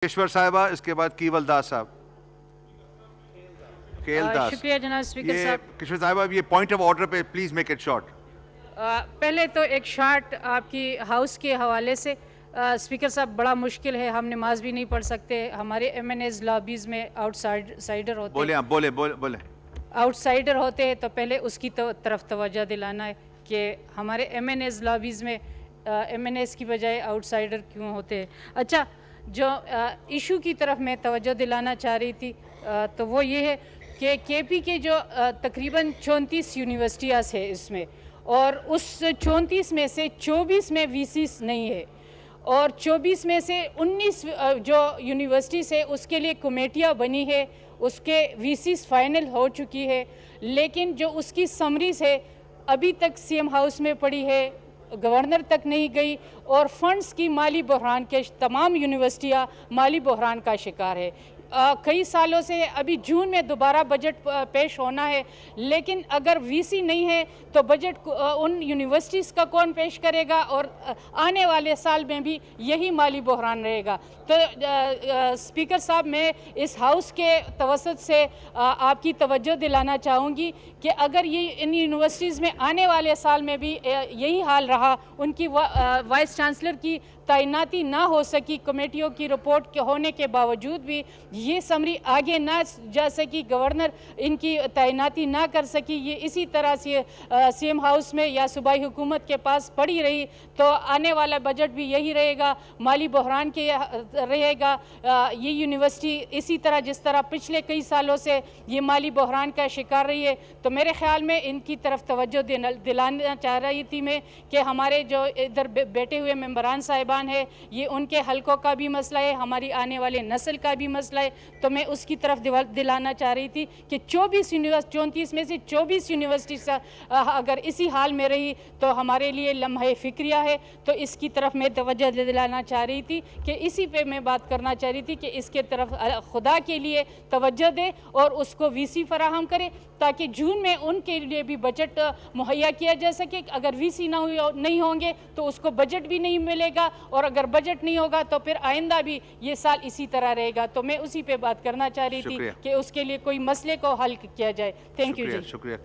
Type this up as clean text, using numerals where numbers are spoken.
کیشور صاحبہ، اس کے بعد کیول داس صاحب، کیل داس۔ شکریہ جناب اسپیکر صاحب۔ کیشور صاحبہ، یہ پوائنٹ آف آرڈر پہ پلیز میک اٹ شارٹ۔ پہلے تو ایک شارٹ آپ کی ہاؤس کے حوالے سے اسپیکر صاحب بڑا مشکل ہے، ہم نماز بھی نہیں پڑھ سکتے، ہمارے ایم این ایز لابیز میں آؤٹ سائڈر ہوتے ہیں۔ بولیں آپ، بولیں۔ آؤٹ سائڈر ہوتے ہیں تو پہلے اس کی طرف توجہ دلانا ہے کہ ہمارے ایم این ایز لابیز میں ایم این ایز کی بجائے آؤٹ سائڈر کیوں ہوتے ہیں۔ اچھا، جو ایشو کی طرف میں توجہ دلانا چاہ رہی تھی تو وہ یہ ہے کہ کے پی کے جو تقریباً 34 یونیورسٹیاں ہیں اس میں، اور اس 34 میں سے 24 میں وی سیز نہیں ہے، اور 24 میں سے 19 جو یونیورسٹیز ہے اس کے لیے کمیٹیاں بنی ہے، اس کے وی سیز فائنل ہو چکی ہے، لیکن جو اس کی سمریز ہے ابھی تک سی ایم ہاؤس میں پڑی ہے، گورنر تک نہیں گئی، اور فنڈز کی مالی بحران کے تمام یونیورسٹیاں مالی بحران کا شکار ہے۔ کئی سالوں سے ابھی جون میں دوبارہ بجٹ پیش ہونا ہے، لیکن اگر وی سی نہیں ہے تو بجٹ ان یونیورسٹیز کا کون پیش کرے گا، اور آنے والے سال میں بھی یہی مالی بحران رہے گا۔ تو اسپیکر صاحب، میں اس ہاؤس کے توسط سے آپ کی توجہ دلانا چاہوں گی کہ اگر یہ ان یونیورسٹیز میں آنے والے سال میں بھی یہی حال رہا، ان کی وائس چانسلر کی تعیناتی نہ ہو سکی، کمیٹیوں کی رپورٹ کے ہونے کے باوجود بھی یہ سمری آگے نہ جا سکی، گورنر ان کی تعیناتی نہ کر سکی، یہ اسی طرح سے سی ایم ہاؤس میں یا صوبائی حکومت کے پاس پڑی رہی، تو آنے والا بجٹ بھی یہی رہے گا، مالی بحران کے رہے گا۔ یہ یونیورسٹی اسی طرح جس طرح پچھلے کئی سالوں سے یہ مالی بحران کا شکار رہی ہے، تو میرے خیال میں ان کی طرف توجہ دلانا چاہ رہی تھی میں کہ ہمارے جو ادھر بیٹھے ہوئے ممبران صاحبان ہیں، یہ ان کے حلقوں کا بھی مسئلہ ہے، ہماری آنے والے نسل کا بھی مسئلہ ہے، تو میں اس کی طرف دلانا چاہ رہی تھی کہ 34 میں سے 24 یونیورسٹی اگر اسی حال میں رہی تو ہمارے لیے لمحہ فکریہ ہے، تو اس کی طرف میں توجہ دلانا چاہ رہی تھی کہ اسی پہ میں بات کرنا چاہ رہی تھی کہ اس کے طرف خدا کے لیے توجہ دے اور اس کو وی سی فراہم کرے، تاکہ جون میں ان کے لیے بھی بجٹ مہیا کیا جا سکے۔ اگر وی سی نہیں ہوں گے تو اس کو بجٹ بھی نہیں ملے گا، اور اگر بجٹ نہیں ہوگا تو پھر آئندہ بھی یہ سال اسی طرح رہے گا۔ تو میں اسی پہ بات کرنا چاہ رہی تھی کہ اس کے لیے کوئی مسئلے کو حل کیا جائے۔ تھینک یو جی۔ شکریہ۔